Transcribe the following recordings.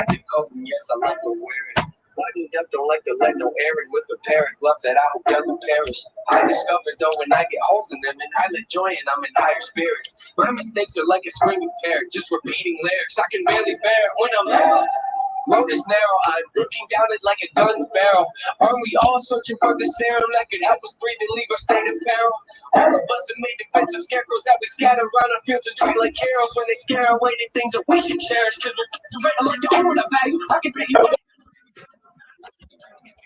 protective coating, yes, I like to wear it. Buttoned up, don't like to let no air in with a pair of gloves that I hope doesn't perish. I discovered though when I get holes in them and I let joy and I'm in higher spirits. My mistakes are like a screaming parrot, just repeating lyrics I can barely bear it when I'm lost. Road is narrow, I'm looking down it like a gun's barrel. Aren't we all searching for the serum that could help us breathe and leave our state in peril? All of us have made defensive scarecrows that we scatter around our fields and treat like heroes when they scare away the things that we should cherish. Cause we're like the owner of value, I can take you.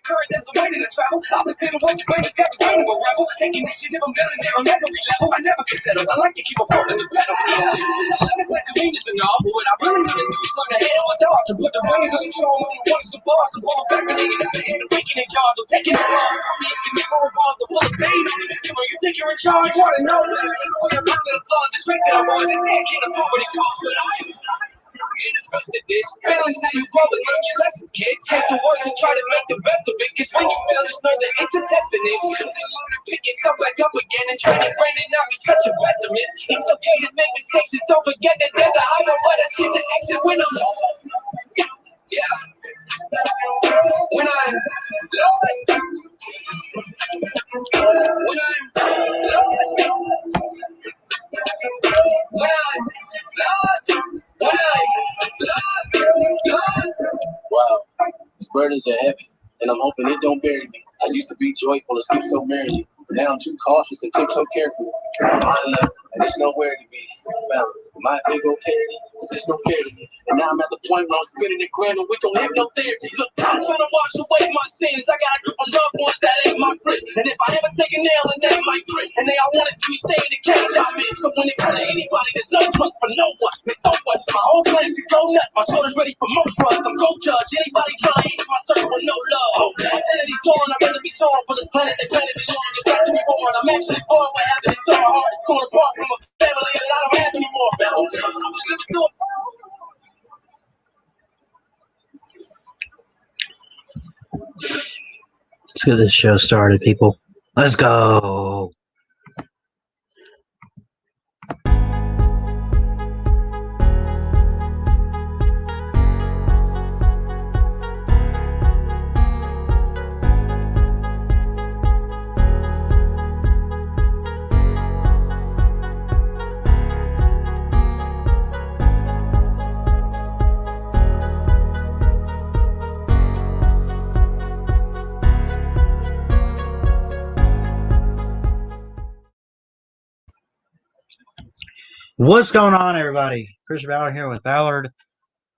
Current, that's the way that I travel. Opposite of what the greatest have to gain of a rebel. Taking initiative, I'm building it, I'll never be level. I never can settle. I like to keep a foot in the pedal. Yeah, I like to play convenience and all, but what I really want to do is learn to handle my thoughts and put the reins on control. Only one is the boss. I'm full of vaccinated up and waking in jaws. I'm taking it wrong. Call me if you never revolve. The full of pain. When you think you're in charge, hard to know that I ain't going to pound the flaws. The strength that I want is I can't afford what it costs, but I manifested this. Failing's how you grow and learn your lessons, kids. Take the worst and try to make the best of it. Cause when you fail, just know that it's a test and it. You can learn to pick yourself back up again and try to brain and not be such a pessimist. It's okay to make mistakes, just don't forget that there's a higher but I skip the exit when I'm lost. Yeah. When I'm lost. When I'm lost. When I'm lost. When I'm lost. Wow, these burdens are heavy, and I'm hoping it don't bury me. I used to be joyful and skip so merrily, but now I'm too cautious and tip so careful. My mind left, and there's nowhere to be found. My ego parody, cause there's no fair to me. And now I'm at the point where I'm spinning the gram and we don't have no therapy. Look, I'm trying to wash away my sins. I got a group of loved ones that ain't my friends. And if I ever take a nail, then they might grit. And they all want to see me stay in the cage I'm in. So when it comes to anybody, there's no trust for no one. And so what? My whole plan's to go nuts. My shoulder's ready for most drugs. I'm go judge. Anybody trying to enter my circle with no love. My sanity's gone. I'd rather be torn for this planet. They planted me long. It's got to be born. I'm actually born. What happened is so hard. It's torn apart from a family and I don't have anymore. I was living so. Let's get this show started, people. Let's go. What's going on, everybody? Christian Ballard here with Ballard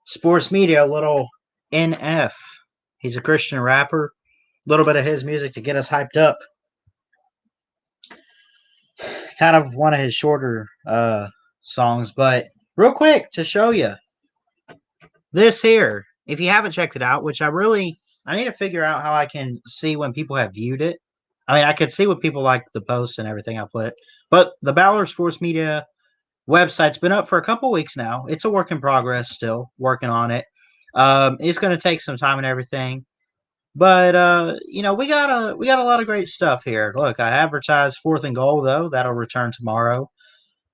Sports Media, little NF. He's a Christian rapper. A little bit of his music to get us hyped up. Kind of one of his shorter songs, but real quick to show you this here. If you haven't checked it out, which I need to figure out how I can see when people have viewed it. I mean, I could see what people like the posts and everything I put, but the Ballard Sports Media website's been up for a couple weeks now. It's a work in progress still, working on it. It's going to take some time and everything. But we got a lot of great stuff here. Look, I advertised 4th and Goal, though. That'll return tomorrow.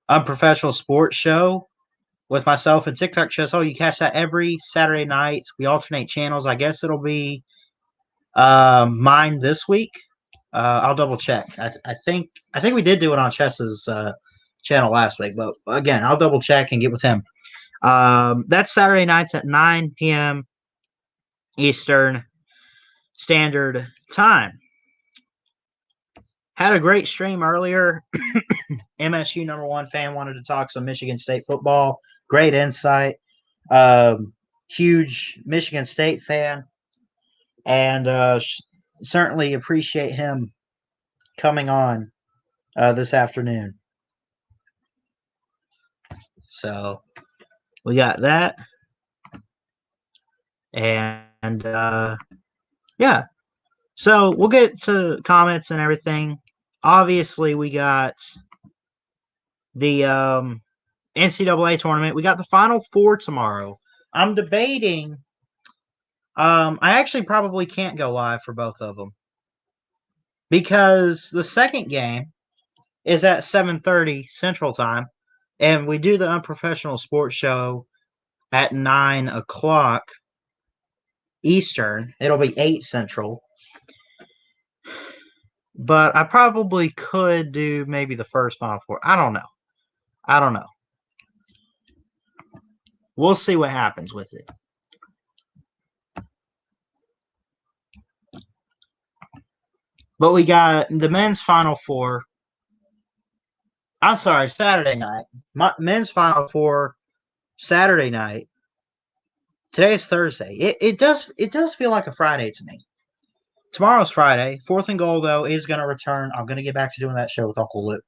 Unprofessional Sports Show with myself and TikTok show. So you catch that every Saturday night. We alternate channels. I guess it'll be mine this week. I'll double check. I think we did do it on Chess's channel last week, but again, I'll double check and get with him. That's Saturday nights at 9 p.m. Eastern Standard Time. Had a great stream earlier. MSU #1 fan wanted to talk some Michigan State football. Great insight. Huge Michigan State fan, and certainly appreciate him coming on this afternoon. So we got that. And yeah. So we'll get to comments and everything. Obviously, we got the NCAA tournament. We got the Final Four tomorrow. I'm debating. I actually probably can't go live for both of them because the second game is at 7:30 Central Time. And we do the Unprofessional Sports Show at 9 o'clock Eastern. It'll be 8 Central. But I probably could do maybe the first Final Four. I don't know. We'll see what happens with it. But we got the men's Final Four. I'm sorry, Saturday night. Men's Final Four Saturday night. Today's Thursday. It does feel like a Friday to me. Tomorrow's Friday. Fourth and Goal, though, is going to return. I'm going to get back to doing that show with Uncle Luke.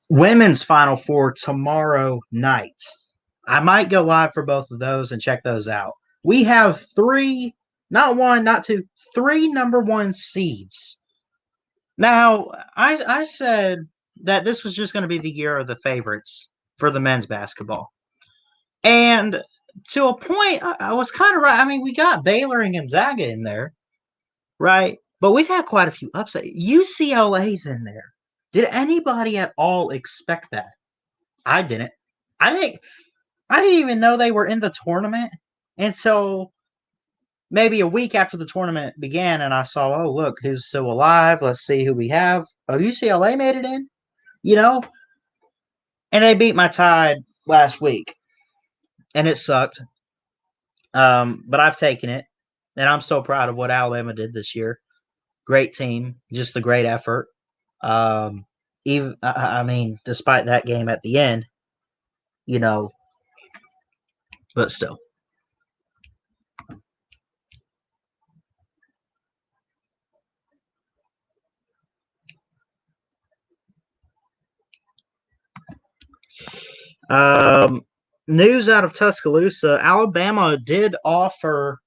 Women's Final Four tomorrow night. I might go live for both of those and check those out. We have 3, not 1, not 2, 3 number 1 seeds. Now, I said that this was just going to be the year of the favorites for the men's basketball. And to a point, I was kind of right. I mean, we got Baylor and Gonzaga in there, right? But we've had quite a few upsets. UCLA's in there. Did anybody at all expect that? I didn't. I didn't even know they were in the tournament until maybe a week after the tournament began, and I saw, oh, look, who's still alive? Let's see who we have. Oh, UCLA made it in, and they beat my Tide last week, and it sucked. But I've taken it, and I'm so proud of what Alabama did this year. Great team, just a great effort. Even I mean, despite that game at the end, but still. News out of Tuscaloosa: Alabama did offer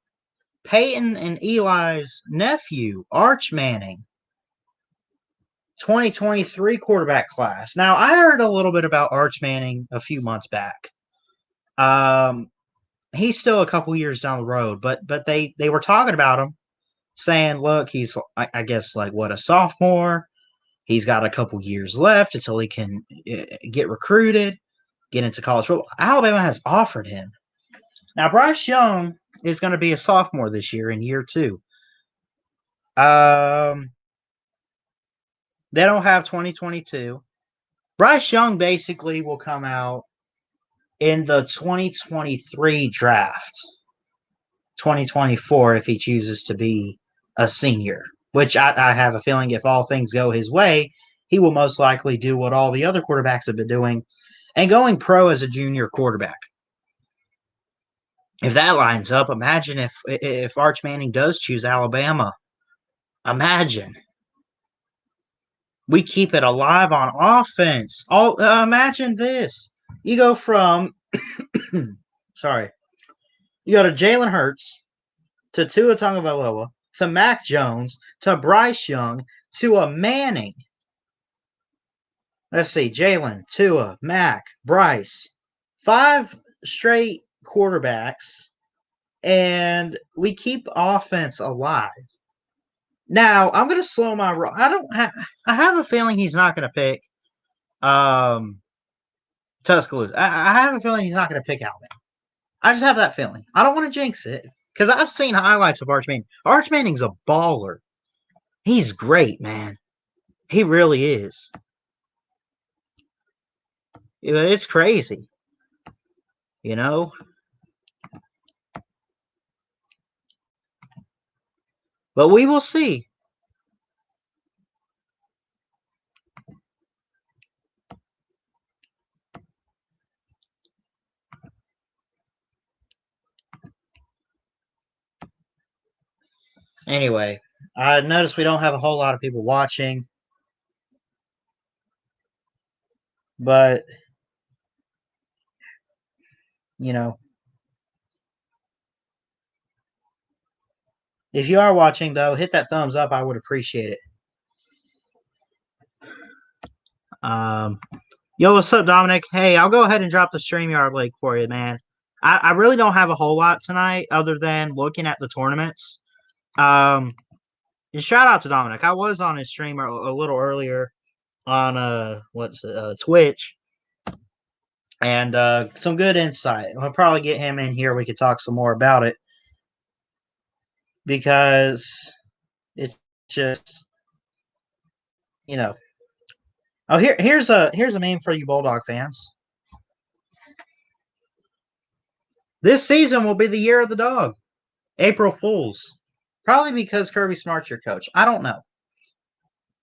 Peyton and Eli's nephew, Arch Manning, 2023 quarterback class. Now, I heard a little bit about Arch Manning a few months back. He's still a couple years down the road, but they were talking about him, saying, look, he's, I guess, like, what, a sophomore? He's got a couple years left until he can get recruited, get into college football. Alabama has offered him. Now, Bryce Young is going to be a sophomore this year in year 2. They don't have 2022. Bryce Young basically will come out in the 2023 draft, 2024 if he chooses to be a senior, which I have a feeling if all things go his way, he will most likely do what all the other quarterbacks have been doing and going pro as a junior quarterback. If that lines up, imagine if Arch Manning does choose Alabama. Imagine. We keep it alive on offense. Imagine this. You go from, you go to Jalen Hurts, to Tua Tagovailoa, to Mac Jones, to Bryce Young, to a Manning. Let's see, Jalen, Tua, Mac, Bryce. 5 straight quarterbacks, and we keep offense alive. Now, I'm going to slow my roll. I have a feeling he's not going to pick Tuscaloosa. I have a feeling he's not going to pick Alabama. I just have that feeling. I don't want to jinx it because I've seen highlights of Arch Manning. Arch Manning's a baller. He's great, man. He really is. It's crazy. But we will see. Anyway, I noticed we don't have a whole lot of people watching. But, if you are watching, though, hit that thumbs up. I would appreciate it. Yo, what's up, Dominic? Hey, I'll go ahead and drop the StreamYard link for you, man. I really don't have a whole lot tonight other than looking at the tournaments. And shout out to Dominic. I was on his stream a little earlier on Twitch. and some good insight. We'll probably get him in here. We could talk some more about it because it's just, you know. Oh, here's a meme for you Bulldog fans. This season will be the year of the dog. April Fools. Probably because Kirby Smart's your coach. I don't know.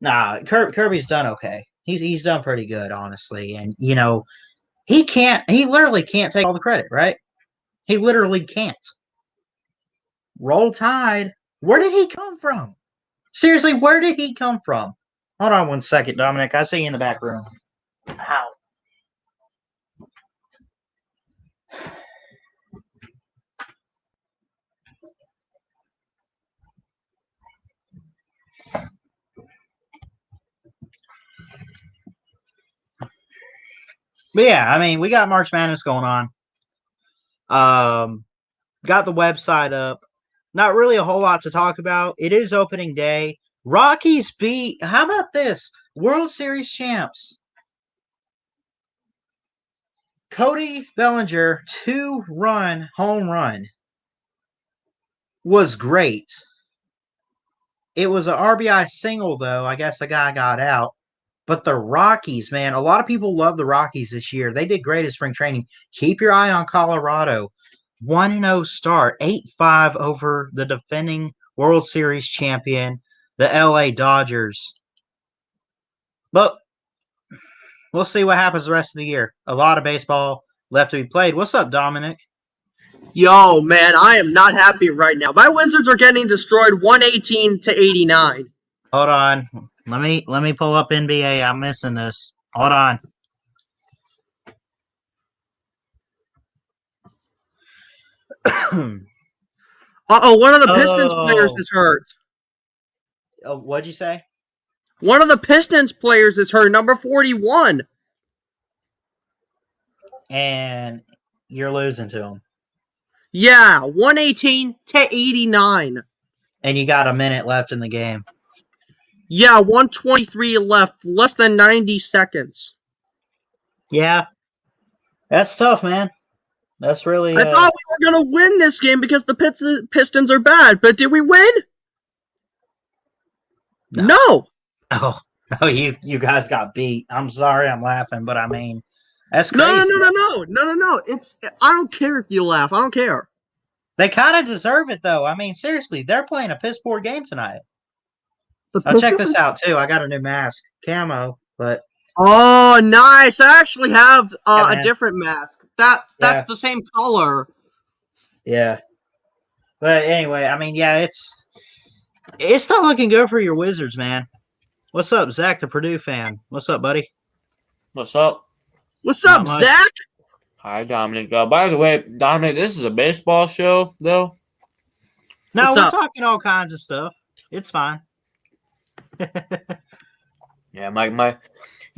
Nah, Kirby's done okay. He's done pretty good, honestly. And he literally can't take all the credit, right? He literally can't. Roll Tide. Where did he come from? Seriously, where did he come from? Hold on one second, Dominic. I see you in the back room. Ow. But yeah, I mean, we got March Madness going on. Got the website up. Not really a whole lot to talk about. It is opening day. Rockies beat, how about this? World Series champs. Cody Bellinger, 2-run home run was great. It was an RBI single, though. I guess the guy got out. But the Rockies, man, a lot of people love the Rockies this year. They did great at spring training. Keep your eye on Colorado. 1-0 start, 8-5 over the defending World Series champion, the LA Dodgers. But we'll see what happens the rest of the year. A lot of baseball left to be played. What's up, Dominic? Yo, man, I am not happy right now. My Wizards are getting destroyed 118-89. Hold on. Let me pull up NBA. I'm missing this. Hold on. One of the Pistons players is hurt. What'd you say? One of the Pistons players is hurt, number 41. And you're losing to him. Yeah, 118-89. And you got a minute left in the game. Yeah, 123 left, less than 90 seconds. Yeah. That's tough, man. That's really... I thought we were going to win this game because the Pistons are bad, but did we win? No. Oh, you guys got beat. I'm sorry I'm laughing, but I mean, that's crazy. No. I don't care if you laugh. I don't care. They kind of deserve it, though. I mean, seriously, they're playing a piss poor game tonight. Check this out, too. I got a new mask. Camo, but... Oh, nice. I actually have a different mask. That's the same color. Yeah. But anyway, I mean, yeah, it's not looking good for your Wizards, man. What's up, Zach, the Purdue fan? What's up, buddy? What's up? What's up, Zach? Hi, Dominic. By the way, Dominic, this is a baseball show, though. No, we're talking all kinds of stuff. It's fine. Yeah, my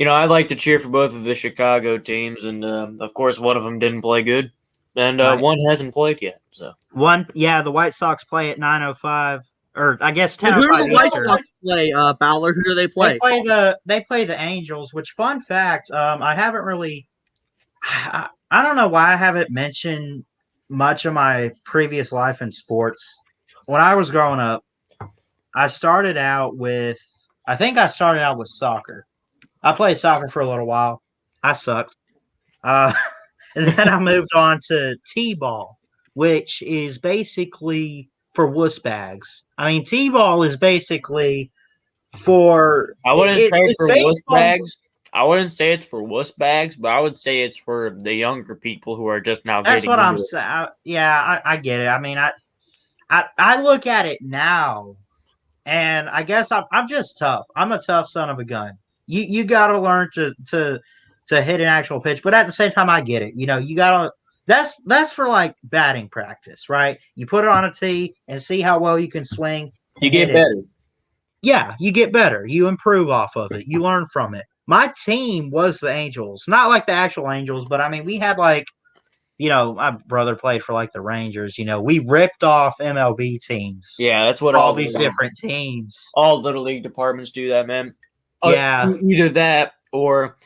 I like to cheer for both of the Chicago teams, and of course, one of them didn't play good, and one hasn't played yet. So the White Sox play at 9:05, or I guess 10:05. Who do the White Sox play, Ballard? Who do they play? They play the Angels. Which, fun fact, I haven't really. I don't know why I haven't mentioned much of my previous life in sports. When I was growing up, I started out with soccer. I played soccer for a little while. I sucked. And then I moved on to T-ball, which is basically for wuss bags. I mean, T-ball is basically for... I wouldn't say it's for wuss bags. I wouldn't say it's for wuss bags, but I would say it's for the younger people who are just now That's getting what I'm saying. Yeah, I get it. I mean, I look at it now, and I guess I'm just tough. I'm a tough son of a gun. You got to learn to hit an actual pitch, but at the same time, I get it. You got to. That's for like batting practice, right? You put it on a tee and see how well you can swing. You get better. Yeah, you get better. You improve off of it. You learn from it. My team was the Angels, not like the actual Angels, but I mean, we had like, my brother played for like the Rangers. We ripped off MLB teams. Yeah, that's what all these different teams. All little league departments do that, man. Yeah, Either that or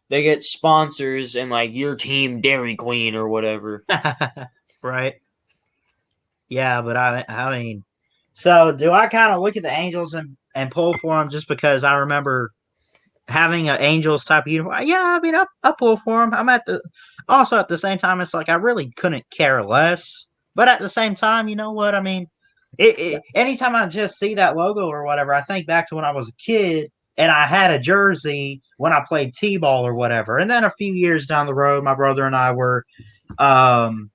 they get sponsors and like your team Dairy Queen or whatever. Right. Yeah, but I mean, so do I kind of look at the Angels and pull for them just because I remember having an Angels type of uniform? Yeah, I mean, I pull for them. I'm at the same time, it's like I really couldn't care less. But at the same time, you know what? I mean, anytime I just see that logo or whatever, I think back to when I was a kid and I had a jersey when I played t-ball or whatever. And then a few years down the road, my brother and I were on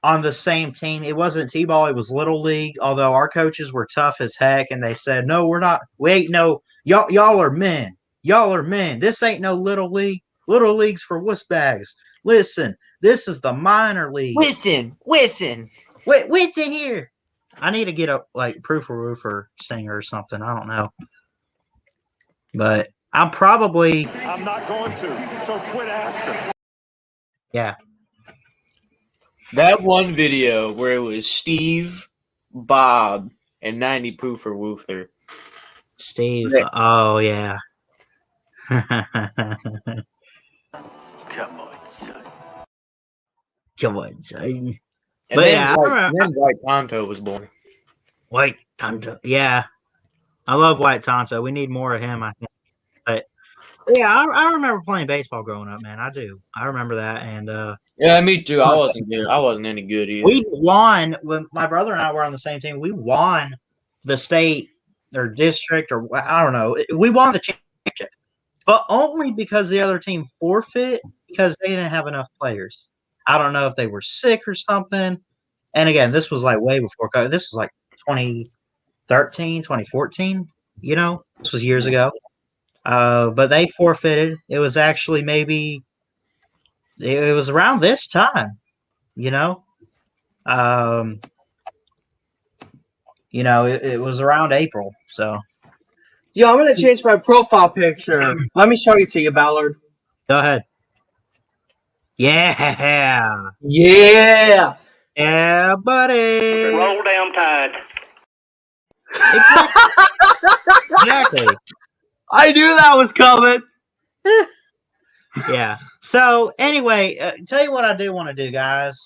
the same team. It wasn't t-ball, it was little league, although our coaches were tough as heck and they said, no, we're not. Wait, no, y'all are men. Y'all are men. This ain't no little league. Little league's for wuss bags. Listen, this is the minor league. Listen. Wait, listen here. I need to get a proof or roofer singer or something. I don't know. But I'm not going to, so quit asking. Yeah. That one video where it was Steve, Bob, and 90 Proof or Woother. Steve. Oh, yeah. Come on, son. Come on, son. And But then, yeah, then White Tonto was born. White Tonto. Yeah. I love White Tonto. We need more of him, I think. But yeah, I remember playing baseball growing up, man. I do. I remember that. And yeah, me too. I wasn't good. I wasn't any good either. We won when my brother and I were on the same team. We won the state or district or I don't know. We won the championship, but only because the other team forfeit because they didn't have enough players. I don't know if they were sick or something. And again, this was like way before COVID. This was like 2013, 2014. You know, this was years ago. But they forfeited. It was actually it was around this time, you know. It was around April. So, Yo, I'm gonna change my profile picture. Let me show it to you, Ballard. go ahead. Yeah, Yeah. yeah, buddy. Roll down tide. Exactly. I knew that was coming. Yeah. So anyway, tell you what I do want to do, guys.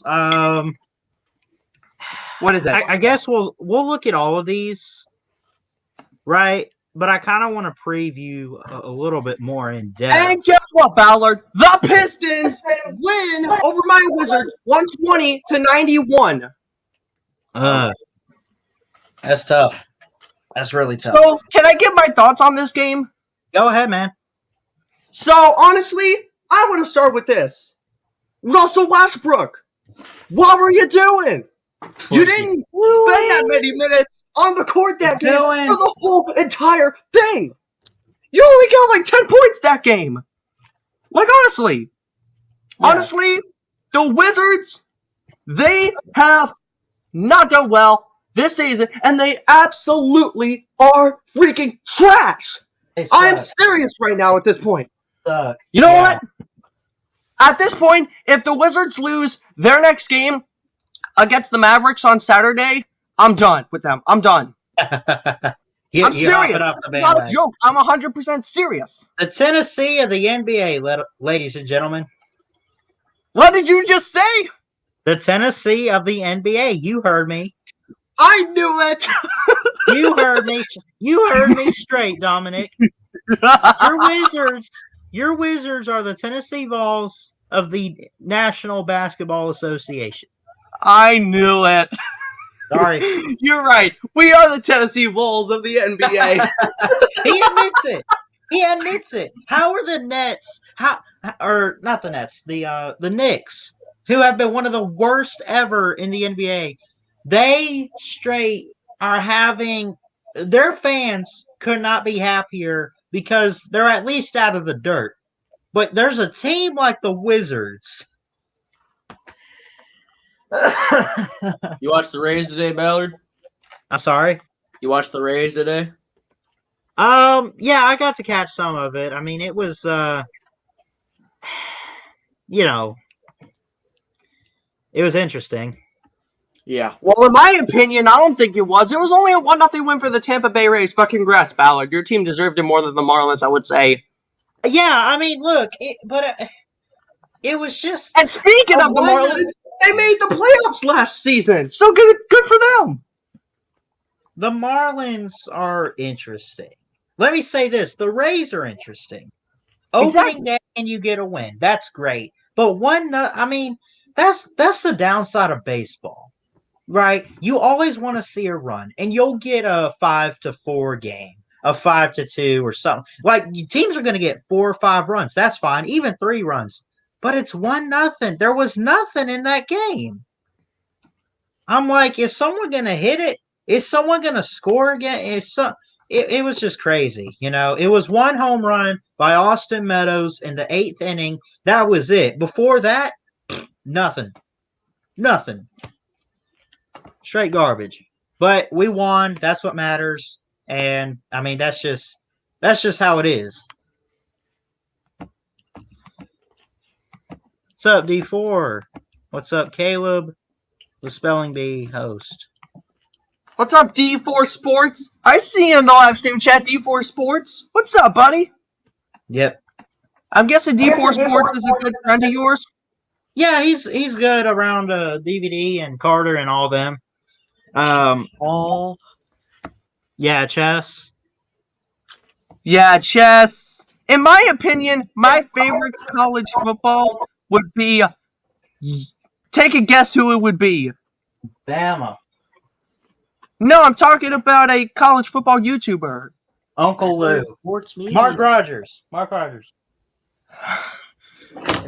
What is that? I guess we'll look at all of these, right? But I kind of want to preview a little bit more in depth. And guess what, Ballard? The Pistons win over my Wizards 120-91. That's tough. That's really tough. So, can I give my thoughts on this game? Go ahead, man. So, honestly, I want to start with this. Russell Westbrook, what were you doing? You didn't spend that many minutes on the court that game for the whole entire thing. You only got like 10 points that game. Like, honestly, the Wizards, they have not done well this season, and they absolutely are freaking trash. I am serious right now at this point. You know what? At this point, if the Wizards lose their next game against the Mavericks on Saturday, I'm done with them. I'm done. I'm serious. It's not a joke. I'm 100% serious. The Tennessee of the NBA, ladies and gentlemen. What did you just say? The Tennessee of the NBA. You heard me. I knew it. You heard me. You heard me straight, Dominic. Your Wizards are the Tennessee Vols of the National Basketball Association. I knew it. Sorry. You're right. We are the Tennessee Vols of the NBA. He admits it. He admits it. How are the Nets? Or not the Nets? The Knicks, who have been one of the worst ever in the NBA. They straight are having their fans could not be happier because they're at least out of the dirt. But there's a team like the Wizards. You watched the Rays today, Ballard? I'm sorry? You watched the Rays today? Yeah, I got to catch some of it. I mean, it was, it was interesting. Yeah. Well, in my opinion, I don't think it was. It was only a 1-0 win for the Tampa Bay Rays. Fucking congrats, Ballard. Your team deserved it more than the Marlins, I would say. Yeah, I mean, look, it was just. And speaking of the Marlins, they made the playoffs last season, so good for them. The Marlins are interesting. Let me say this: the Rays are interesting. Opening day and you get a win, that's great. But I mean, that's the downside of baseball, right? You always want to see a run, and you'll get a 5-4 game, a 5-2 or something. Like teams are going to get 4 or 5 runs. That's fine, even 3 runs. But it's 1-0. There was nothing in that game. I'm like, is someone going to hit it? Is someone going to score again? It was just crazy. It was 1 home run by Austin Meadows in the 8th inning. That was it. Before that, nothing. Nothing. Straight garbage. But we won. That's what matters. And I mean, that's just how it is. What's up, D4? What's up, Caleb? The Spelling Bee host. What's up, D4 Sports? I see you in the live stream chat, D4 Sports. What's up, buddy? Yep. I'm guessing D4 Sports is a good friend of yours? Yeah, he's good around DVD and Carter and all them. Yeah, chess. Yeah, chess. In my opinion, my favorite college football would be. Take a guess who it would be. Bama. No, I'm talking about a college football YouTuber. Uncle Lou. Mark Rogers. Is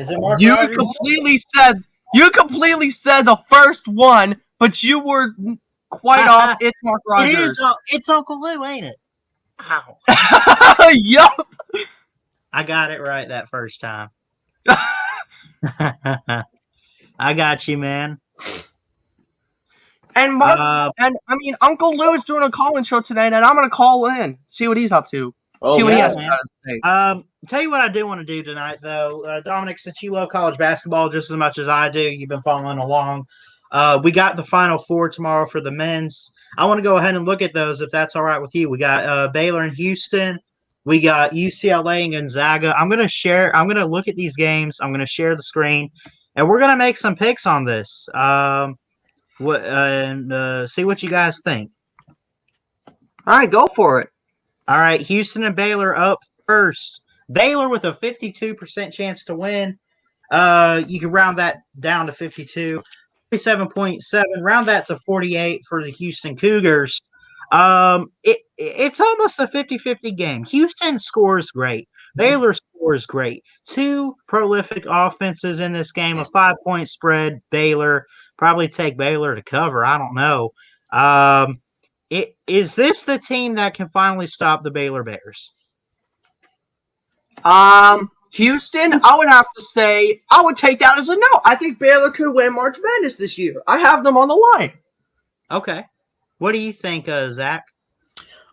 it Mark Rogers? You completely said the first one, but you were quite off. It's Mark Rogers. It's Uncle Lou, ain't it? Ow. Yup. I got it right that first time. I got you, man. And I mean, Uncle Lou is doing a call-in show tonight, and I'm gonna call in, see what he's up to, see what he has to say. Tell you what I do want to do tonight, though, Dominic. Since you love college basketball just as much as I do, you've been following along. We got the Final Four tomorrow for the men's. I want to go ahead and look at those if that's all right with you. We got Baylor and Houston. We got UCLA and Gonzaga. I'm going to look at these games. I'm going to share the screen, and we're going to make some picks on this. See what you guys think. All right, go for it. All right, Houston and Baylor up first. Baylor with a 52% chance to win. You can round that down to 52. 47.7. Round that to 48 for the Houston Cougars. It's almost a 50-50 game. Houston scores great. Baylor scores great. 2 prolific offenses in this game. A 5-point spread. Baylor. Probably take Baylor to cover. I don't know. Is this the team that can finally stop the Baylor Bears? Houston, I would have to say, I would take that as a no. I think Baylor could win March Madness this year. I have them on the line. Okay. What do you think, Zach?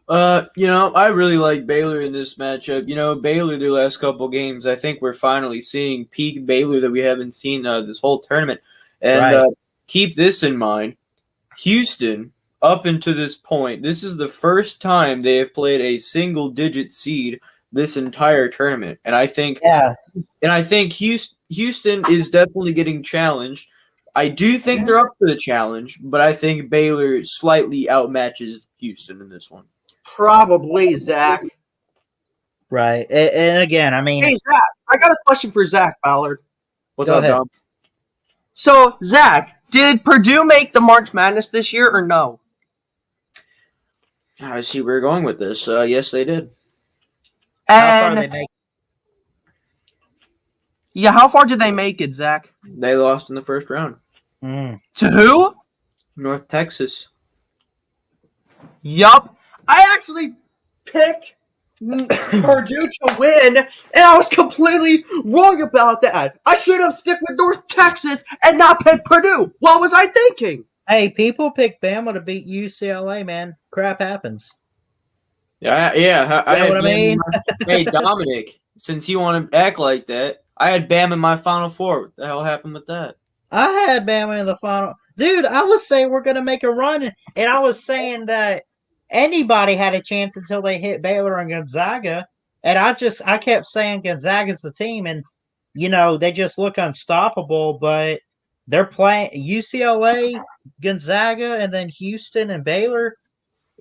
I really like Baylor in this matchup. Baylor the last couple games, I think we're finally seeing peak Baylor that we haven't seen this whole tournament. And keep this in mind. Houston, up until this point, this is the first time they have played a single-digit seed this entire tournament. And I think Houston is definitely getting challenged. I do think they're up for the challenge, but I think Baylor slightly outmatches Houston in this one. Probably, Zach. Right. And again, I mean... Hey, Zach, I got a question for Zach Ballard. What's up, Dom? So, Zach, did Purdue make the March Madness this year or no? I see where you're going with this. Yes, they did. How far did they make? Yeah, how far did they make it, Zach? They lost in the first round. To who? North Texas. Yup. I actually picked Purdue to win, and I was completely wrong about that. I should have stuck with North Texas and not picked Purdue. What was I thinking? Hey, people pick Bama to beat UCLA, man. Crap happens. Yeah. You know what I mean? Hey, Dominic, since you want to act like that, I had Bama in my Final Four. What the hell happened with that? I had Bama in the final. Dude, I was saying we're going to make a run, and I was saying that anybody had a chance until they hit Baylor and Gonzaga, And I kept saying Gonzaga's the team, and they just look unstoppable. But they're playing UCLA, Gonzaga, and then Houston and Baylor.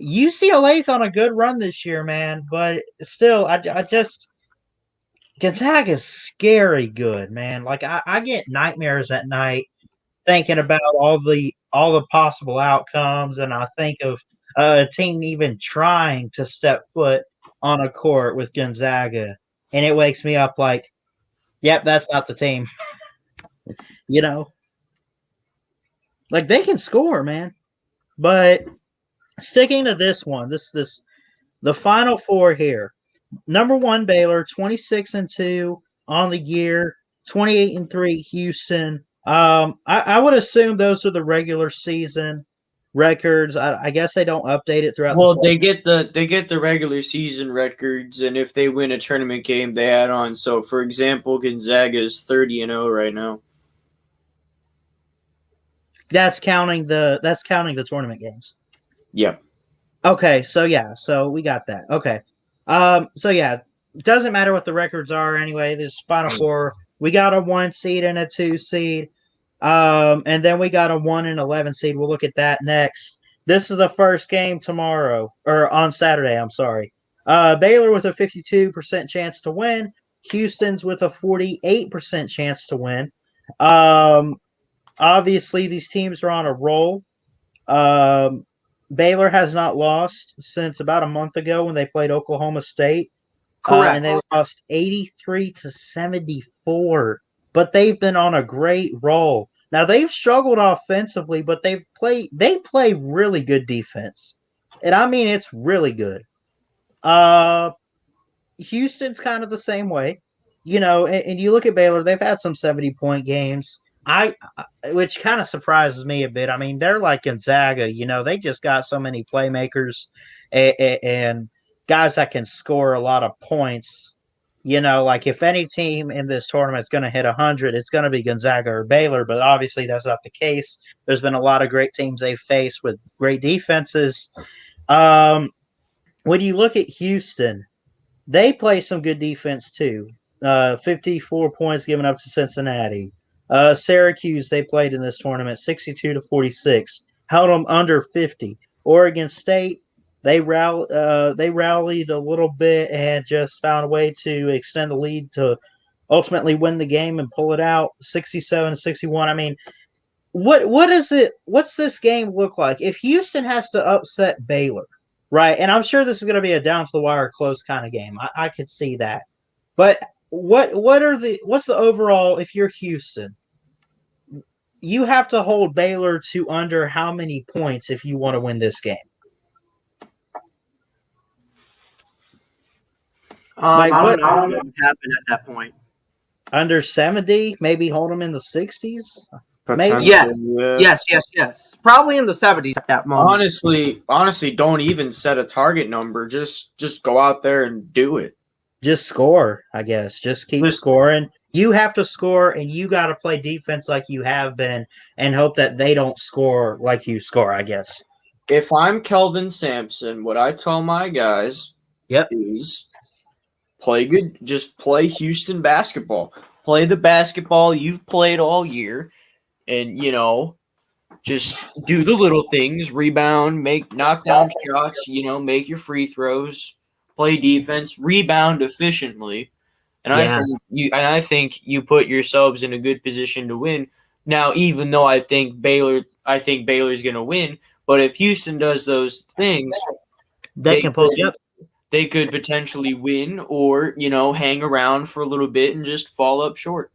UCLA's on a good run this year, man. But still, I just Gonzaga's scary good, man. Like I get nightmares at night thinking about all the possible outcomes, and I think of a team even trying to step foot on a court with Gonzaga, and it wakes me up like, yep, that's not the team. you know, like they can score, man. But sticking to this one, the final four here. Number 1 Baylor, 26-2 on the year, 28-3 Houston. I would assume those are the regular season records. I guess they don't update it throughout. Well, they get the regular season records, and if they win a tournament game, they add on. So, for example, Gonzaga is 30-0 right now. That's counting the tournament games. Yep. Okay, so we got that. Okay. It doesn't matter what the records are anyway. This Final Four, we got a 1 seed and a 2 seed. And then we got a 1 and 11 seed. We'll look at that next. This is the first game tomorrow, or on Saturday, I'm sorry. Baylor with a 52% chance to win. Houston's with a 48% chance to win. Obviously, these teams are on a roll. Baylor has not lost since about a month ago when they played Oklahoma State. Correct. And they lost 83-74. But they've been on a great roll. Now they've struggled offensively, but they play really good defense. And I mean it's really good. Houston's kind of the same way. And you look at Baylor, they've had some 70-point games. Which kind of surprises me a bit. I mean, they're like Gonzaga, they just got so many playmakers and guys that can score a lot of points. Like if any team in this tournament is going to hit 100, it's going to be Gonzaga or Baylor, but obviously that's not the case. There's been a lot of great teams they've faced with great defenses. When you look at Houston, they play some good defense too. 54 points given up to Cincinnati. Syracuse, they played in this tournament 62-46, held them under 50. Oregon State, they rallied a little bit and just found a way to extend the lead to ultimately win the game and pull it out 67-61. I mean, what is it? What's this game look like if Houston has to upset Baylor, right? And I'm sure this is going to be a down to the wire close kind of game. I could see that, but what's the overall? If you're Houston, you have to hold Baylor to under how many points if you want to win this game? I don't know what would happen at that point. Under 70, maybe hold them in the 60s. Maybe. Yes. Probably in the 70s at that moment. Honestly, don't even set a target number. Just go out there and do it. Just score, I guess. Just keep scoring. You have to score, and you got to play defense like you have been and hope that they don't score like you score, I guess. If I'm Kelvin Sampson, what I tell my guys is play good. Just play Houston basketball. Play the basketball you've played all year, and, just do the little things. Rebound, make knockdown shots, make your free throws. Play defense, rebound efficiently, and I think you put yourselves in a good position to win. Now, even though I think Baylor's going to win, but if Houston does those things, they can pull you up. They could potentially win, or hang around for a little bit and just fall up short.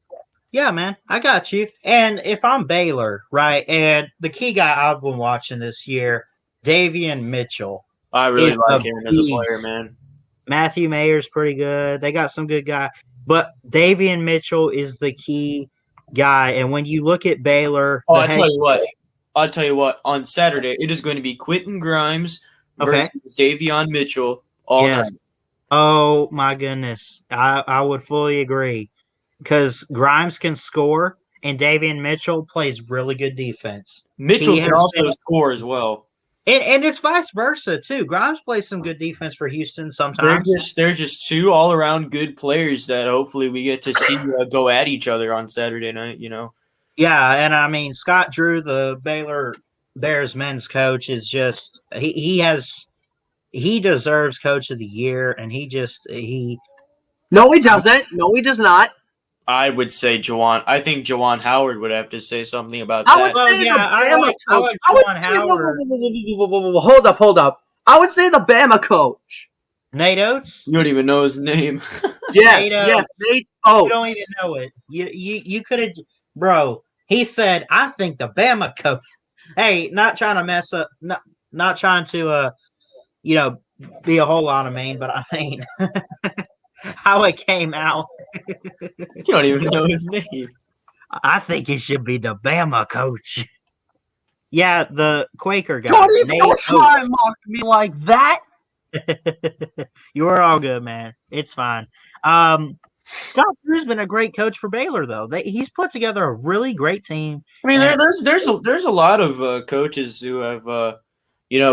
Yeah, man, I got you. And if I'm Baylor, right, and the key guy I've been watching this year, Davion Mitchell. I really like him as a player, man. Matthew Mayer's pretty good. They got some good guys. But Davion Mitchell is the key guy. And when you look at Baylor... I'll tell you what. On Saturday, it is going to be Quentin Grimes versus Davion Mitchell all night. Oh, my goodness. I would fully agree. Because Grimes can score, and Davion Mitchell plays really good defense. Mitchell can also score as well. And it's vice versa too. Grimes plays some good defense for Houston sometimes. They're just two all around good players that hopefully we get to see go at each other on Saturday night. Yeah, and I mean Scott Drew, the Baylor Bears men's coach, is just he deserves Coach of the Year, and he. No, he doesn't. No, he does not. I would say Juwan. I think Juwan Howard would have to say something about that. I would say yeah, the Bama coach. Juwan Howard. Hold up. I would say the Bama coach. Nate Oates. You don't even know his name. Yes, Nate Oates. You don't even know it. You could have, bro. He said, "I think the Bama coach." Hey, not trying to mess up. Not trying to be a whole lot of mean, but I mean how it came out. You don't even know his name. I think it should be the Bama coach. Yeah, the Quaker guy. Don't try and mock me like that. You are all good, man. It's fine. Scott Drew's been a great coach for Baylor, though. He's put together a really great team. I mean, there's a lot of coaches who have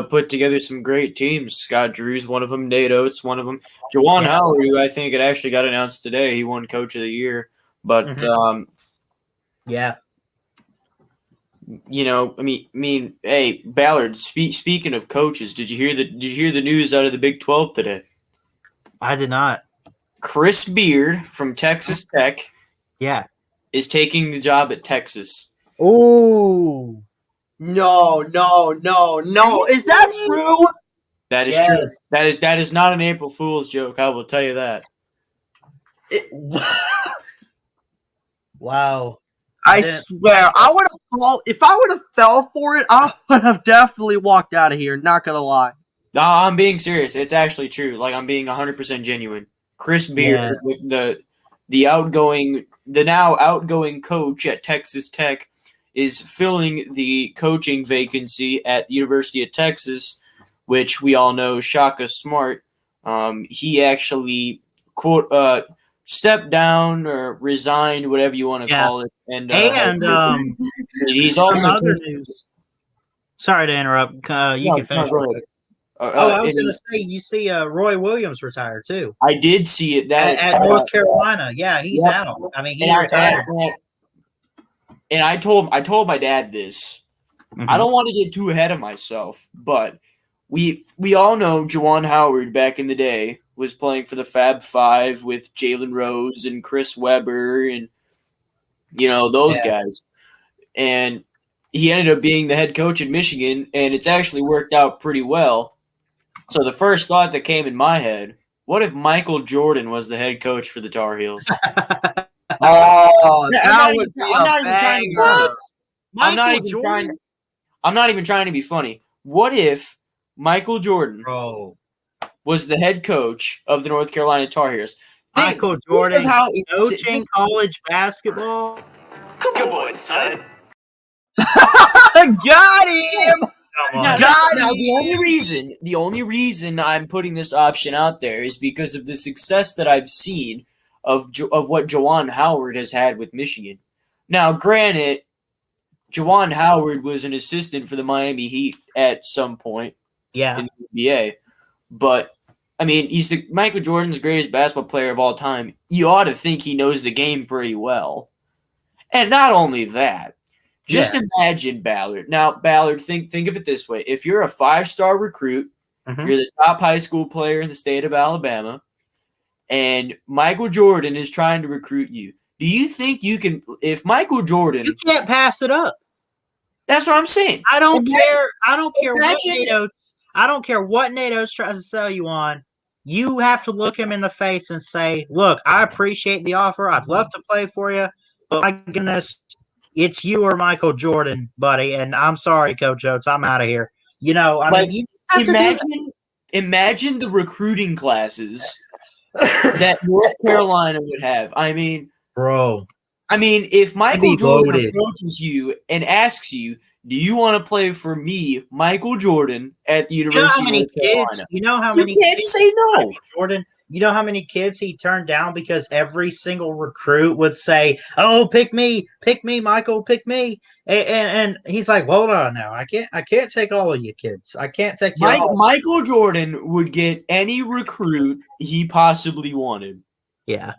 put together some great teams. Scott Drew's one of them. Nate Oates, one of them. Juwan Howard, who I think it actually got announced today. He won Coach of the Year. But yeah. I mean, hey, Ballard. Speaking of coaches, did you hear the news out of the Big 12 today? I did not. Chris Beard from Texas Tech, is taking the job at Texas. Ooh, no! Is that true? That is true. That is not an April Fool's joke. I will tell you that. Wow. I swear, if I would have fell for it, I would have definitely walked out of here. Not gonna lie. No, I'm being serious. It's actually true. Like, I'm being 100% genuine. Chris Beard, the now outgoing coach at Texas Tech, is filling the coaching vacancy at the University of Texas, which we all know Shaka Smart. He actually stepped down or resigned, whatever you want to call it, and he's also other news. Sorry to interrupt. You can finish. I was going to say, you see Roy Williams retire, too. I did see it. At North Carolina. Yeah, he's out. I mean, he retired. And I told my dad this. Mm-hmm. I don't want to get too ahead of myself, but we all know Juwan Howard back in the day was playing for the Fab Five with Jalen Rose and Chris Webber and, those guys. And he ended up being the head coach in Michigan, and it's actually worked out pretty well. So the first thought that came in my head, what if Michael Jordan was the head coach for the Tar Heels? I'm not even trying to be funny. What if Michael Jordan was the head coach of the North Carolina Tar Heels? Michael Jordan coaching college basketball? Good boy, son. Got him! Now, the only reason I'm putting this option out there is because of the success that I've seen of what Juwan Howard has had with Michigan. Now, granted, Juwan Howard was an assistant for the Miami Heat at some point in the NBA. But, I mean, he's Michael Jordan's greatest basketball player of all time. You ought to think he knows the game pretty well. And not only that, just imagine Ballard. Now, Ballard, think of it this way. If you're a 5-star recruit, you're the top high school player in the state of Alabama, and Michael Jordan is trying to recruit you, do you think you can – if Michael Jordan – You can't pass it up. That's what I'm saying. I don't care what Nate Oates tries to sell you on. You have to look him in the face and say, look, I appreciate the offer. I'd love to play for you, but my goodness – it's you or Michael Jordan, buddy, and I'm sorry, Coach Oates. I'm out of here. Imagine the recruiting classes that North Carolina would have. I mean, bro. If Michael Jordan approaches you and asks you, "Do you want to play for me, Michael Jordan, at the University of North Carolina?" You know how many kids can't say no. Jordan you know how many kids he turned down because every single recruit would say, "Oh, pick me, Michael, pick me," and he's like, "Hold on now, I can't take all of you kids. I can't take you all." Michael Jordan would get any recruit he possibly wanted. Yeah.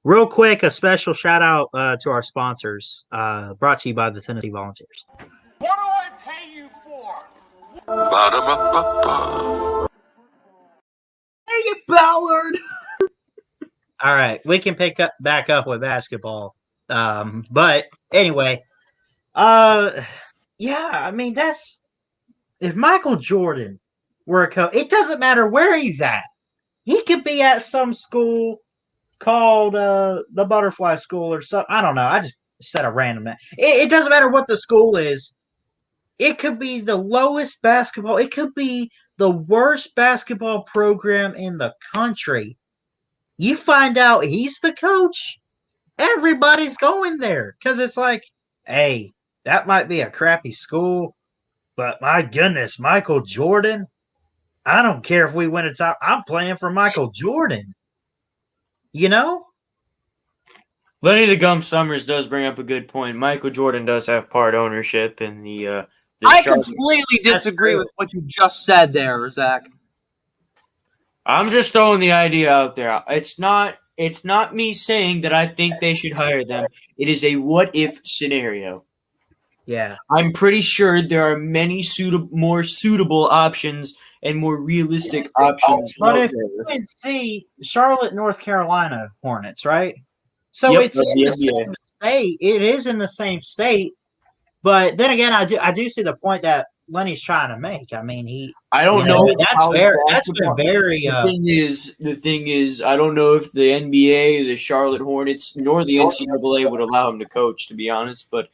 Real quick, a special shout out to our sponsors, brought to you by the Tennessee Volunteers. What do I pay you for? Hey, you Ballard! All right, we can pick up back up with basketball. But anyway, yeah, I mean that's if Michael Jordan were a coach, it doesn't matter where he's at. He could be at some school called the Butterfly School or something. I don't know. I just said a random name. It doesn't matter what the school is. It could be the lowest basketball. It could be the worst basketball program in the country. You find out he's the coach, everybody's going there because it's like, hey, that might be a crappy school, but my goodness, Michael Jordan. I don't care if we win a top. I'm playing for Michael Jordan. You know? Lenny the Gum Summers does bring up a good point. Michael Jordan does have part ownership in the I completely disagree with what you just said there, Zach. I'm just throwing the idea out there. It's not me saying that I think they should hire them. It is a what if scenario. Yeah. I'm pretty sure there are many more suitable options and more realistic options. But if you can see Charlotte, North Carolina Hornets, right? So Yep, it's in the same state. It is in the same state. But then again, I do see the point that Lenny's trying to make. I mean, I don't know. That's been very. The thing is, I don't know if the NBA, the Charlotte Hornets, nor the NCAA would allow him to coach. To be honest, but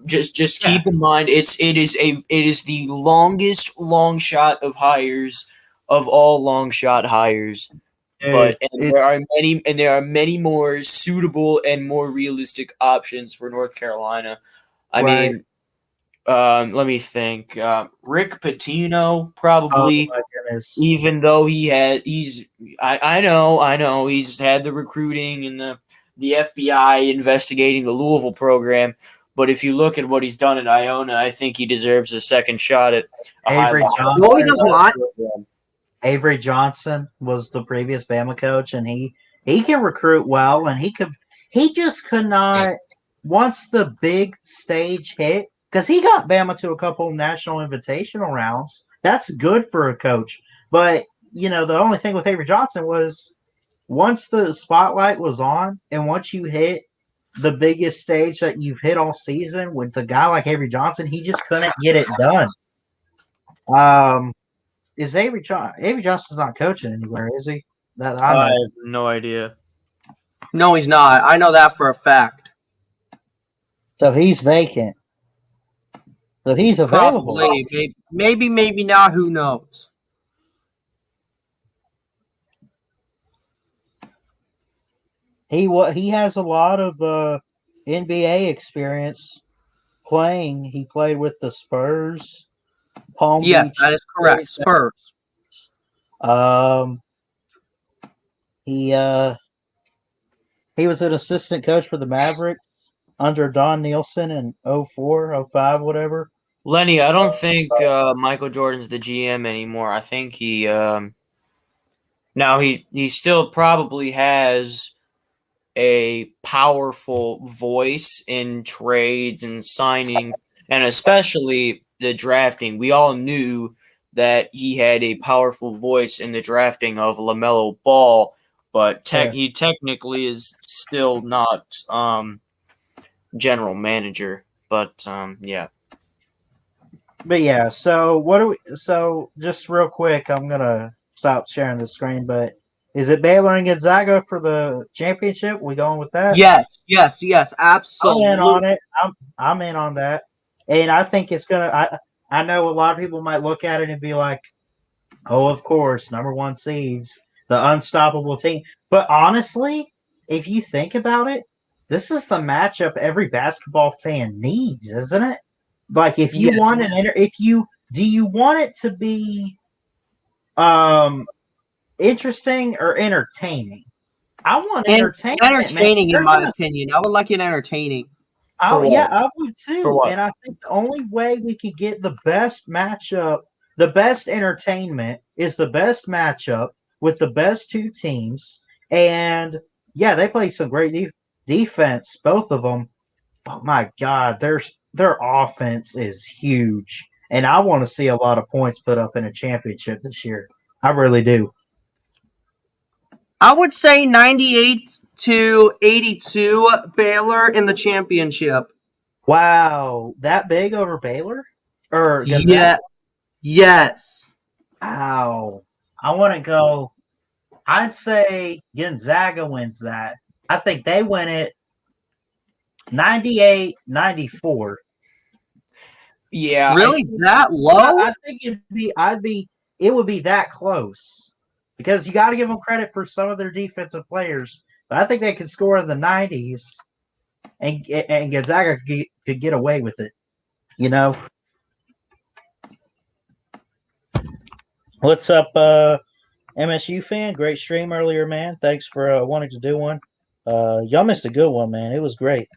just keep in mind, it is the longest long shot of hires of all long shot hires. But there are many more suitable and more realistic options for North Carolina. I mean, let me think. Rick Pitino probably, even though I know he's had the recruiting and the FBI investigating the Louisville program. But if you look at what he's done at Iona, I think he deserves a second shot at Avery Johnson. No, he does not. Avery Johnson was the previous Bama coach, and he can recruit well, and he just could not. Once the big stage hit, because he got Bama to a couple national invitational rounds. That's good for a coach. But, the only thing with Avery Johnson was once the spotlight was on and once you hit the biggest stage that you've hit all season with a guy like Avery Johnson, he just couldn't get it done. Is Avery Johnson's not coaching anywhere, is he? I have no idea. No, he's not. I know that for a fact. So he's vacant. So he's available. Probably. Maybe not. Who knows? He has a lot of NBA experience playing. He played with the Spurs. Yes, that is correct. Spurs. He was an assistant coach for the Mavericks under Don Nielsen in 04, 05, whatever. Lenny, I don't think Michael Jordan's the GM anymore. I think he now he still probably has a powerful voice in trades and signing, and especially the drafting. We all knew that he had a powerful voice in the drafting of LaMelo Ball, but he technically is still not general manager. But yeah. But yeah, so so just real quick, I'm gonna stop sharing the screen, but is it Baylor and Gonzaga for the championship? We going with that? Yes, absolutely. I'm in on it. I'm in on that. And I think it's gonna I know a lot of people might look at it and be like, oh, of course, number one seeds, the unstoppable team. But honestly, if you think about it, this is the matchup every basketball fan needs, isn't it? Like if you want do you want it to be interesting or entertaining? I want And entertainment, man. entertaining, in They're my gonna opinion. I would like it entertaining. For Yeah, what? I would For too. what? And I think the only way we could get the best matchup, the best entertainment, is the best matchup with the best two teams. And yeah, they play some great defense, both of them. Oh my God, their offense is huge. And I want to see a lot of points put up in a championship this year. I really do. I would say 98-82 Baylor in the championship. Wow, that big over Baylor or Gonzaga? Yeah. Yes. Wow. I want to go. I'd say Gonzaga wins that. I think they win it 98-94. Yeah, I Really? think That low? I think it would be that close because you got to give them credit for some of their defensive players. But I think they could score in the 90s and Gonzaga could get away with it. You know, what's up, MSU fan? Great stream earlier, man. Thanks for wanting to do one. Y'all missed a good one, man. It was great.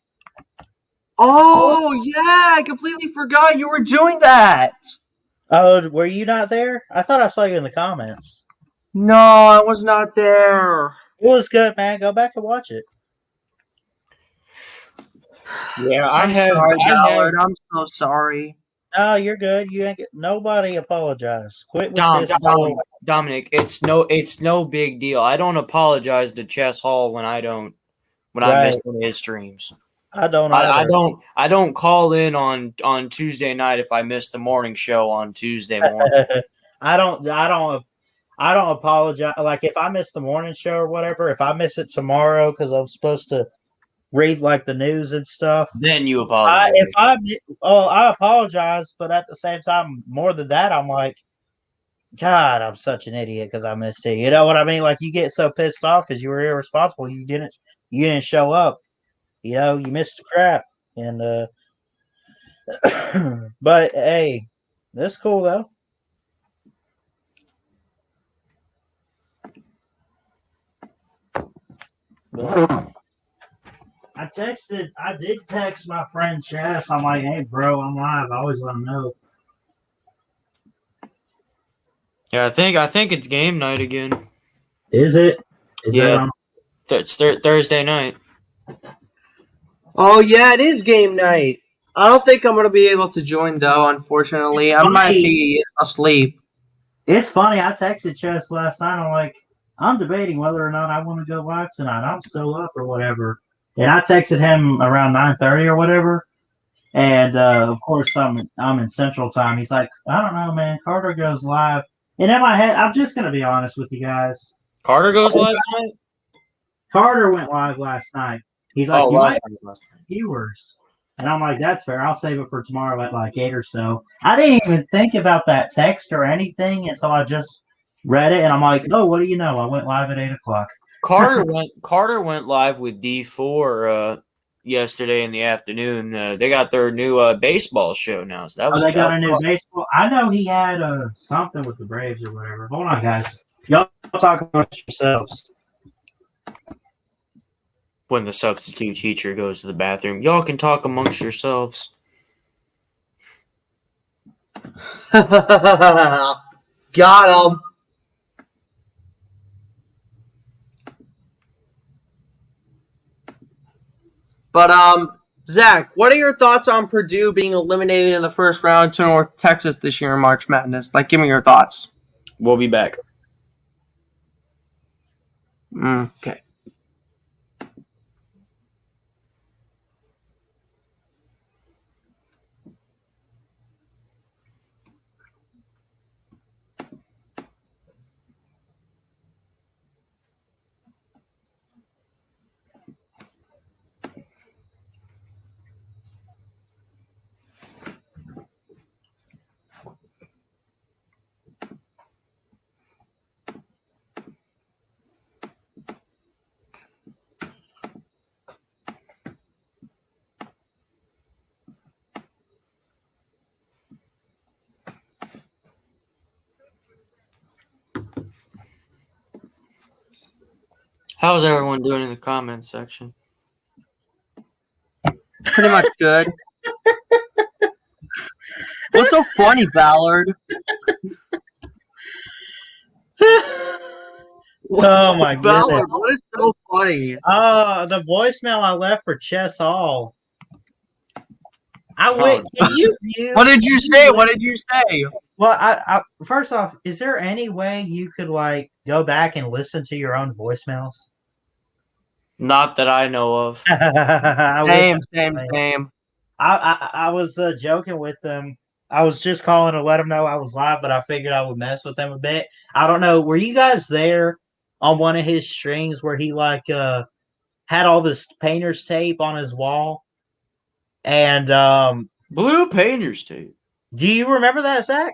Oh, yeah. I completely forgot you were doing that. Oh, were you not there? I thought I saw you in the comments. No, I was not there. It was good, man. Go back and watch it. yeah, I'm sorry, Ballard. I'm so sorry. No, you're good. You ain't get nobody apologize. Quit with Dom, this Dom, whole Dominic, it's no big deal. I don't apologize to Chess Hall when I miss right. one of his streams. I don't I either. don't call in on Tuesday night if I miss the morning show on Tuesday morning. I don't apologize. Like if I miss the morning show or whatever, if I miss it tomorrow because I'm supposed to read like the news and stuff. Then you I apologize. if I I apologize, but at the same time, more than that, I'm like, God, I'm such an idiot because I missed it. You know what I mean? Like you get so pissed off because you were irresponsible. You didn't show up. You know, you missed the crap. And but hey, that's cool though. I did text my friend Chess. I'm like, hey, bro, I'm live. I always let him know. Yeah, I think it's game night again. Is it? Is Yeah. it on? It's Thursday night. Oh, yeah, it is game night. I don't think I'm going to be able to join, though, unfortunately. It's I might funny. be asleep. It's funny. I texted Chess last night. I'm like, I'm debating whether or not I want to go live tonight. I'm still up or whatever. And I texted him around 9:30 or whatever. And of course, I'm in Central Time. He's like, I don't know, man. Carter goes live. And in my head, I'm just gonna be honest with you guys. Carter goes live tonight? Carter went live last night. He's like, Oh, you might last have night. viewers. And I'm like, that's fair. I'll save it for tomorrow at like 8 or so. I didn't even think about that text or anything until I just read it. And I'm like, oh, what do you know? I went live at 8 o'clock. Carter went live with D4 yesterday in the afternoon. They got their new baseball show now. So that was They got a new fun. baseball. I know he had something with the Braves or whatever. Hold on, guys. Y'all talk amongst yourselves. When the substitute teacher goes to the bathroom, y'all can talk amongst yourselves. Got him. But, Zach, what are your thoughts on Purdue being eliminated in the first round to North Texas this year in March Madness? Like, give me your thoughts. We'll be back. Okay. How's everyone doing in the comments section? Pretty much good. What's so funny, Ballard? Oh my goodness. Ballard, what is so funny? The voicemail I left for Chess Hall. Can you What did you say? What did you say? Well, I first off, is there any way you could like go back and listen to your own voicemails? Not that I know of. Same. I was joking with them. I was just calling to let them know I was live, but I figured I would mess with them a bit. I don't know. Were you guys there on one of his streams where he like had all this painter's tape on his wall? And Blue painter's tape. do you remember that, Zach?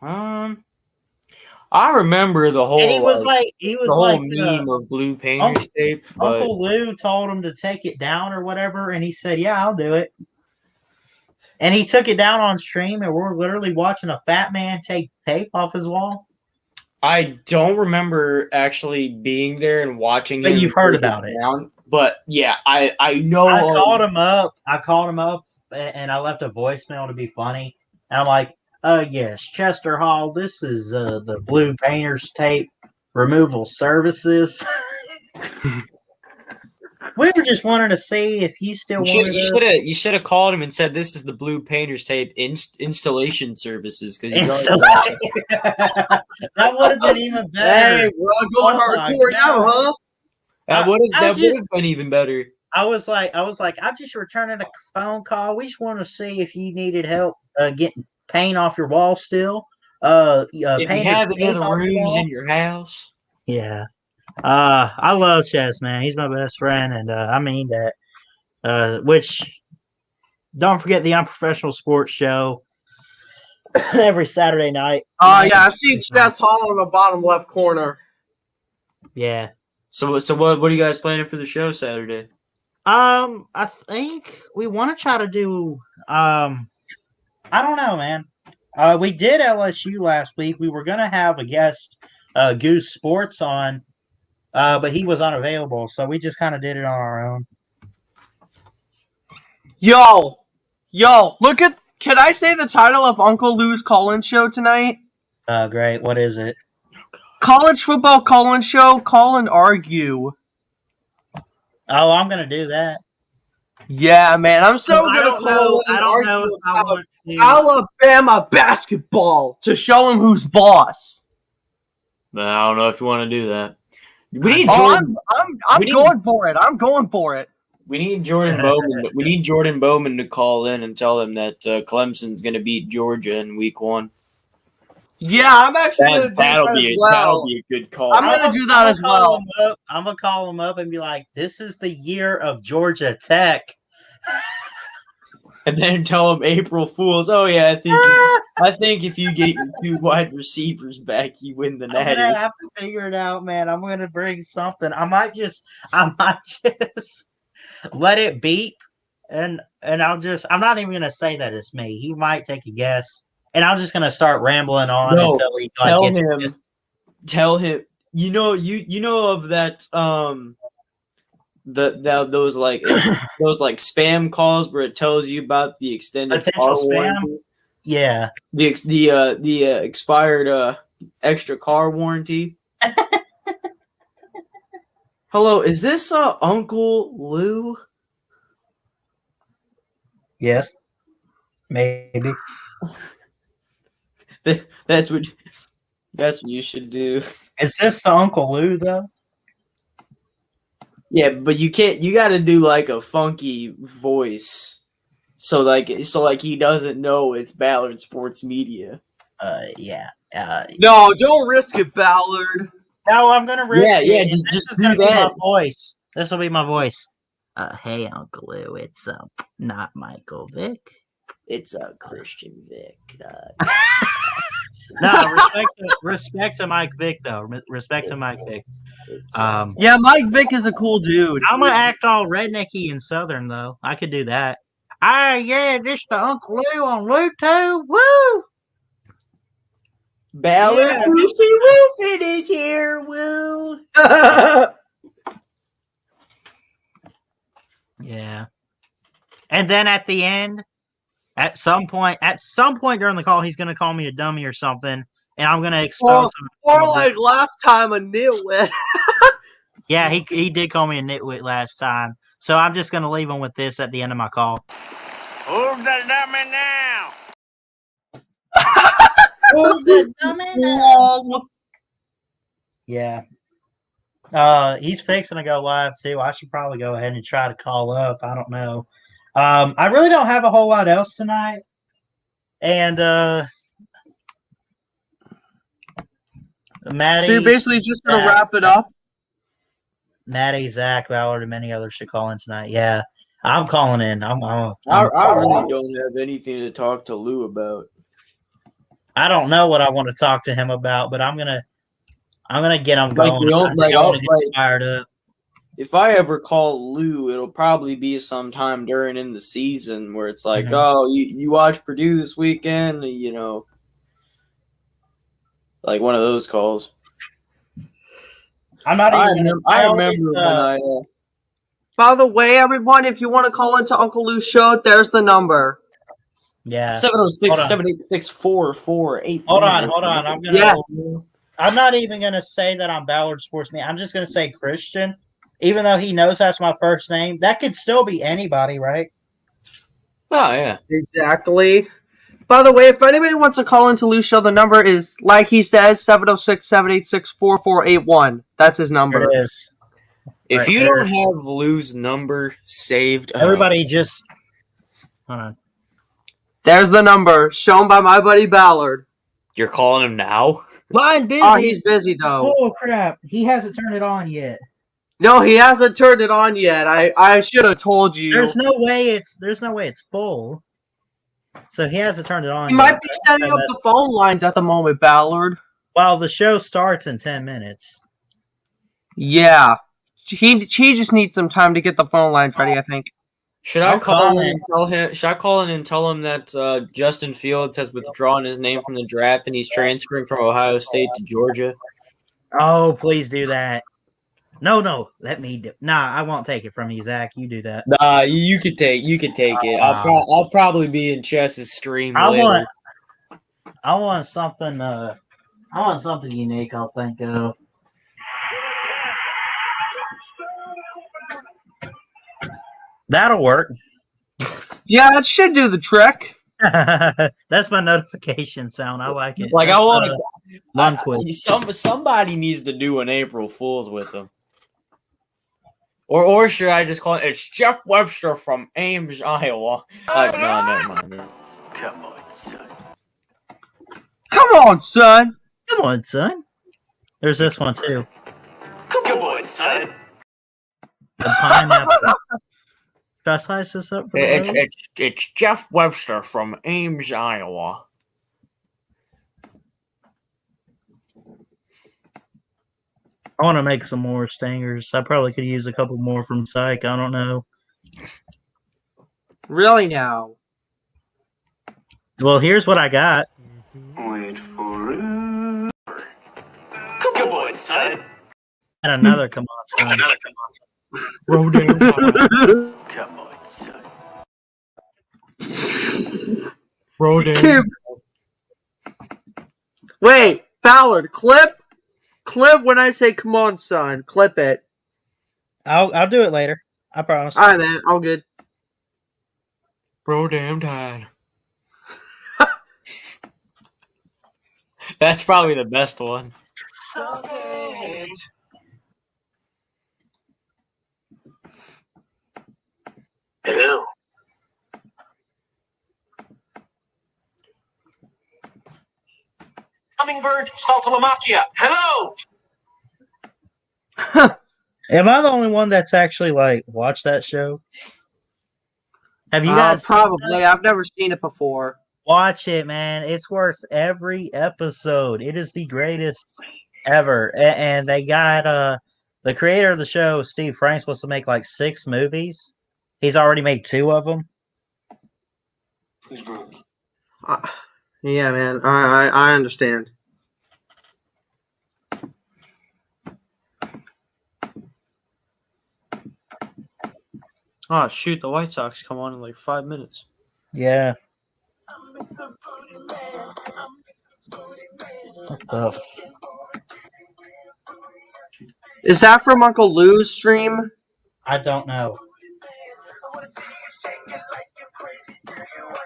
I remember the whole. And he was the whole meme of blue painter's tape. But Uncle Lou told him to take it down or whatever, and he said, "Yeah, I'll do it." And he took it down on stream, and we're literally watching a fat man take tape off his wall. I don't remember actually being there and watching. But you've heard about it. But yeah, I know. I called him up, and I left a voicemail to be funny. And I'm like, yes, Chester Hall, this is the Blue Painters Tape Removal Services. We were just wanting to see if you still wanted us. You should have called him and said this is the Blue Painters Tape installation services because that would have been even better. Hey, we're all going hardcore now, huh? That would have been even better. I was like, I'm just returning a phone call. We just want to see if you needed help getting paint off your wall still. If you have any other rooms in your house. Yeah. I love Chess, man. He's my best friend, and I mean that. Which, don't forget the Unprofessional Sports Show every Saturday night. Yeah, I see Chess Hall in the bottom left corner. Yeah. So what are you guys planning for the show Saturday? I think we want to try to do. I don't know, man. We did LSU last week. We were gonna have a guest, Goose Sports, on. But he was unavailable, so we just kind of did it on our own. Yo, look at. Can I say the title of Uncle Lou's call-in show tonight? Great. What is it? College football call-in show. Call and argue. Oh, I'm gonna do that. Yeah, man, I'm so gonna call and argue about Alabama basketball to show him who's boss. But I don't know if you want to do that. We need Jordan. I'm going for it. I'm going for it. We need Jordan Bowman. We need Jordan Bowman to call in and tell him that Clemson's going to beat Georgia in Week 1. Yeah, I'm actually going to do that as well. That'll be a good call. I'm going to do that as well. I'm going to call him up and be like, "This is the year of Georgia Tech." And then tell him April Fools. Oh yeah, I think if you get your 2 wide receivers back, you win the Natty. I'm gonna have to figure it out, man. I'm gonna bring something. I might just let it beep, and I'm not even gonna say that it's me. He might take a guess, and I'm just gonna start rambling on until he tell him. You know of that those spam calls where it tells you about the extended car warranty. Yeah. The expired extra car warranty. Hello, is this Uncle Lou? Yes. Maybe. That's what you should do. Is this the Uncle Lou though? Yeah, but you can't. You got to do like a funky voice, so he doesn't know it's Ballard Sports Media. Yeah. No, don't risk it, Ballard. No, I'm gonna risk it. Yeah, just do that. Be my voice. This will be my voice. Hey, Uncle Lou, it's not Michael Vick. It's Christian Vick. No, respect to Mike Vick though. Respect to Mike Vick. Yeah, Mike Vick is a cool dude. I'm gonna act all rednecky and southern though. I could do that. Yeah, this the Uncle Lou on Lou 2. Woo! Balor, Yeah. will finish here, Will. Yeah. And then at the end, at some point during the call, he's going to call me a dummy or something, and I'm going to expose him. Or like last time, a nitwit. Yeah, he did call me a nitwit last time. So I'm just going to leave him with this at the end of my call. Who's the dummy now? Who's the dummy now? Yeah. He's fixing to go live too. I should probably go ahead and try to call up. I don't know. I really don't have a whole lot else tonight. And Maddie. So you're basically just gonna wrap it up? Maddie, Zach, Ballard, and many others should call in tonight. Yeah. I'm calling in. I really don't have anything to talk to Lou about. I don't know what I want to talk to him about, but I'm gonna get him going. I want to get fired up. If I ever call Lou, it'll probably be sometime during in the season where it's like, oh, you watch Purdue this weekend, you know, like one of those calls. I'm not even. I remember when I. By the way, everyone, if you want to call into Uncle Lou's show, there's the number. Yeah. 706-786-4448. Hold on. I'm not even gonna say that I'm Ballard Sports Me. I'm just gonna say Christian, even though he knows that's my first name. That could still be anybody, right? Oh yeah, exactly. By the way, if anybody wants to call into Lou's show, the number is, like he says, 706-786-4481. That's his number. There it is. If you don't have Lou's number saved, everybody just hold on. There's the number shown by my buddy Ballard. You're calling him now? Line busy. Oh, he's busy though. Oh crap! He hasn't turned it on yet. No, he hasn't turned it on yet. I should have told you. There's no way it's full. So he hasn't turned it on. He might be setting up the phone lines at the moment, Ballard. Well, the show starts in 10 minutes. Yeah. He just needs some time to get the phone lines ready, I think. Should I call in and tell him? Should I call in and tell him that Justin Fields has withdrawn his name from the draft and he's transferring from Ohio State to Georgia? Oh, please do that. No, let me do. Nah, I won't take it from you, Zach. You do that. Nah, you could take it. I'll probably be in Chess's stream later. I want something unique. I'll think of. That'll work. Yeah, it should do the trick. That's my notification sound. I like it. Like, I want to. Somebody needs to do an April Fool's with them. Or should I just call it? It's Jeff Webster from Ames, Iowa. No, never mind. Come on, son. Come on, son. Come on, son. There's this one too. Come on, son. The pineapple. Should I slice this up for it's Jeff Webster from Ames, Iowa. I want to make some more stingers. I probably could use a couple more from Psych. I don't know. Really now? Well, here's what I got. Wait for it. Come on, son. And another come on, son. Rodan. Come on, son. Rodan. Wait, Ballard, clip when I say "come on, son." Clip it. I'll do it later. I promise. All right, man. All good. Bro, damn tired. That's probably the best one. Hello. Hummingbird Saltalamacchia. Hello. Am I the only one that's actually like watched that show? Have you guys? Probably. I've never seen it before. Watch it, man. It's worth every episode. It is the greatest ever. And they got the creator of the show, Steve Franks, wants to make like 6 movies. He's already made 2 of them. Yeah, man. I understand. Oh shoot! The White Sox come on in like 5 minutes. Yeah. What the? Is that from Uncle Lou's stream? I don't know.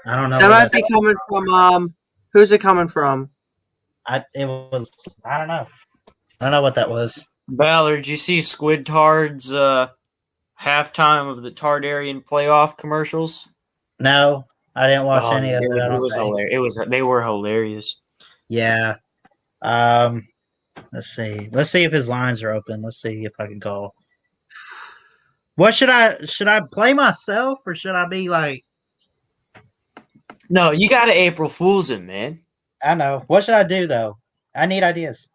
I don't know. That Where might be coming from. Who's it coming from? It was. I don't know. I don't know what that was. Ballard, did you see Squid Tard's halftime of the Tardarian playoff commercials? No, I didn't watch Oh, any of it. I it don't was think. hilarious. They were hilarious. Yeah. Let's see. Let's see if his lines are open. Let's see if I can call. What should I play myself or should I be like? No, you got to April Fool's him, man. I know. What should I do though? I need ideas.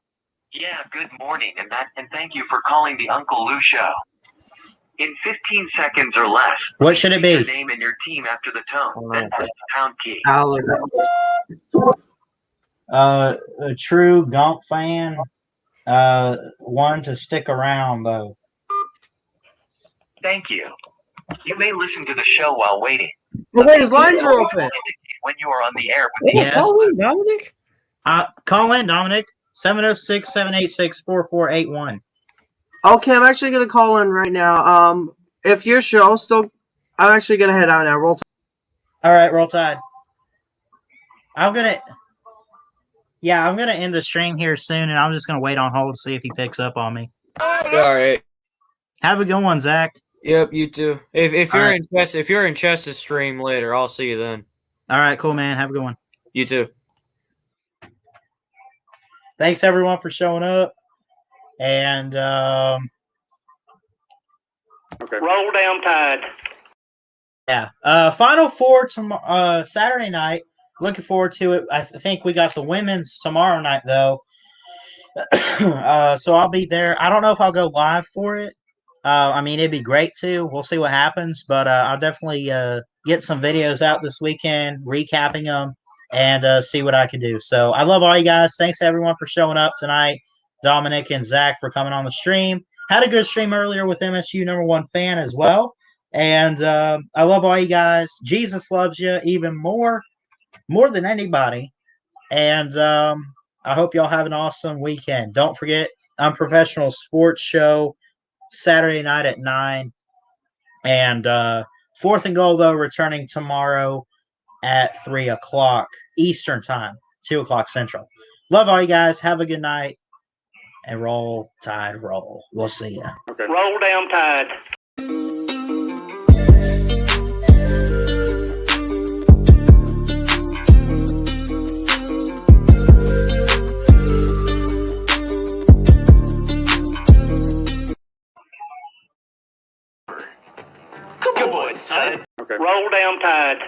Yeah, good morning, and thank you for calling the Uncle Lou Show. In 15 seconds or less, What should it your be? name and your team after the tone, then press the pound key. A true Gump fan. One to stick around though. Thank you. You may listen to the show while waiting. Oh, wait, his lines are open. When you are on the air with Yes. Dominic. Call in, Dominic. 706-786-4481. Okay, I'm actually gonna call in right now. If your show still, I'm actually gonna head out now. Roll. All right, roll tide. I'm gonna end the stream here soon, and I'm just gonna wait on hold to see if he picks up on me. All right. Have a good one, Zach. Yep, you too. If you're right. if you're in Chess's stream later, I'll see you then. All right, cool, man. Have a good one. You too. Thanks everyone for showing up, and Roll down tide. yeah, Final Four tomorrow, Saturday night. Looking forward to it. I think we got the women's tomorrow night though, so I'll be there. I don't know if I'll go live for it. I mean, it'd be great to. We'll see what happens, but I'll definitely get some videos out this weekend, recapping them, and see what I can do. So I love all you guys. Thanks everyone for showing up tonight. Dominic and Zach for coming on the stream. Had a good stream earlier with MSU #1 fan as well. And I love all you guys. Jesus loves you even more than anybody. And I hope y'all have an awesome weekend. Don't forget, Unprofessional Sports Show Saturday night at 9. And Fourth and Goal, though, returning tomorrow at 3 o'clock Eastern Time, 2 o'clock Central. Love all you guys. Have a good night. And roll, tide, roll. We'll see ya. Okay. Roll down tide. Good boy, son. Okay. Roll down tide.